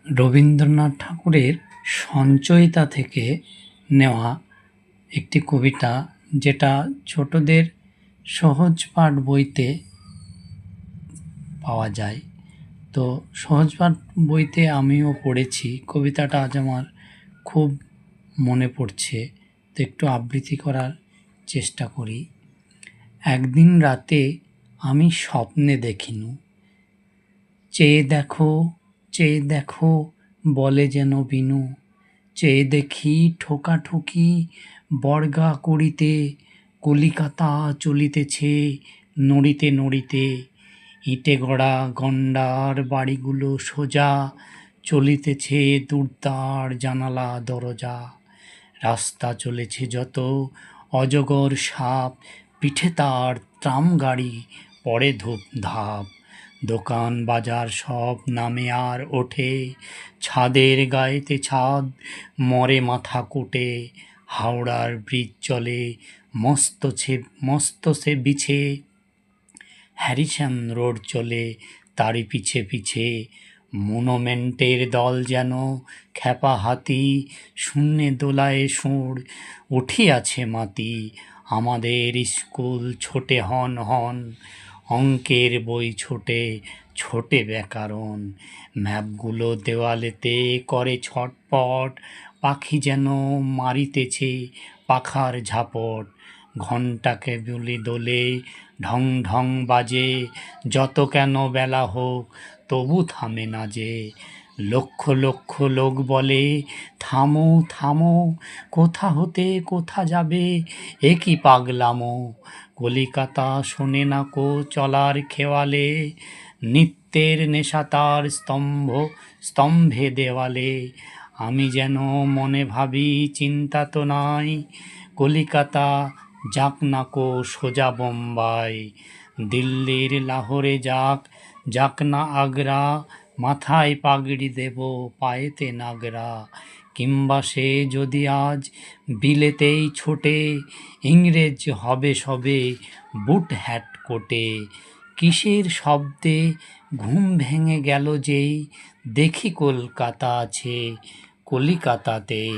রবীন্দ্রনাথ ঠাকুরের সঞ্চয়িতা থেকে নেওয়া একটি কবিতা, যেটা ছোটদের সহজ পাঠ বইতে পাওয়া যায়। তো সহজ পাঠ বইতে আমিও পড়েছি। কবিতাটা আজ আমার খুব মনে পড়ছে, তো একটু আবৃত্তি করার চেষ্টা করি। একদিন রাতে আমি স্বপ্নে দেখিনু, চেয়ে দেখো চেয়ে দেখো বলে যেন বিনু, চেয়ে দেখি ঠোকাঠুকি বর্গা করিতে, কলিকাতা চলিতেছে নড়িতে নড়িতে, ইটে গড়া গন্ডার বাড়িগুলো সোজা চলিতেছে দুর্দার জানালা দরজা, রাস্তা চলেছে যত অজগর সাপ, পিঠে তার ট্রাম গাড়ি পড়ে ধূপ ধাপ, দোকান বাজার সব নামে আর ওঠে, ছাদের গায়েতে ছাদ মরে মাথা কুটে, হাওড়ার ব্রিজ চলে মস্ত সে বিছে, হ্যারিসন রোড চলে তারই পিছে পিছে, মনুমেন্টের দল যেন খ্যাপা হাতি, শূন্যে দোলায় সুর উঠিয়াছে মাতি, আমাদের স্কুল ছোটে হন হন, অঙ্কের বই ছোটে ছোটে ব্যাকরণ, ম্যাপগুলো দেওয়ালেতে করে ছটপট, পাখি যেন মারিতেছে পাখার ঝাপট, ঘণ্টাকে বুলি দোলে ঢং ঢং বাজে, যত কেন বেলা হোক তবু থামে না যে, লক্ষ লক্ষ লোক বলে থামো থামো, কোথা হতে কোথা যাবে এ কি পাগলামো, কলিকাতা শোনে না কো চলার খেওয়ালে, নিত্যের নেশা তার স্তম্ভে দেওয়ালে, আমি যেন মনে ভাবি চিন্তা তো নাই, কলিকাতা যাক না কো সোজা বোম্বাই, দিল্লির লাহোরে যাক না আগ্রা, মাথায় পাগড়ি দেব পায়েতে নাগরা, কিংবা সে যদি আজ বিলেতেই ছোটে, ইংরেজ হবে সবে বুট হ্যাট কোটে, কিসের শব্দে ঘুম ভেঙে গেল যেই, দেখি কলকাতা আছে কলিকাতাতেই।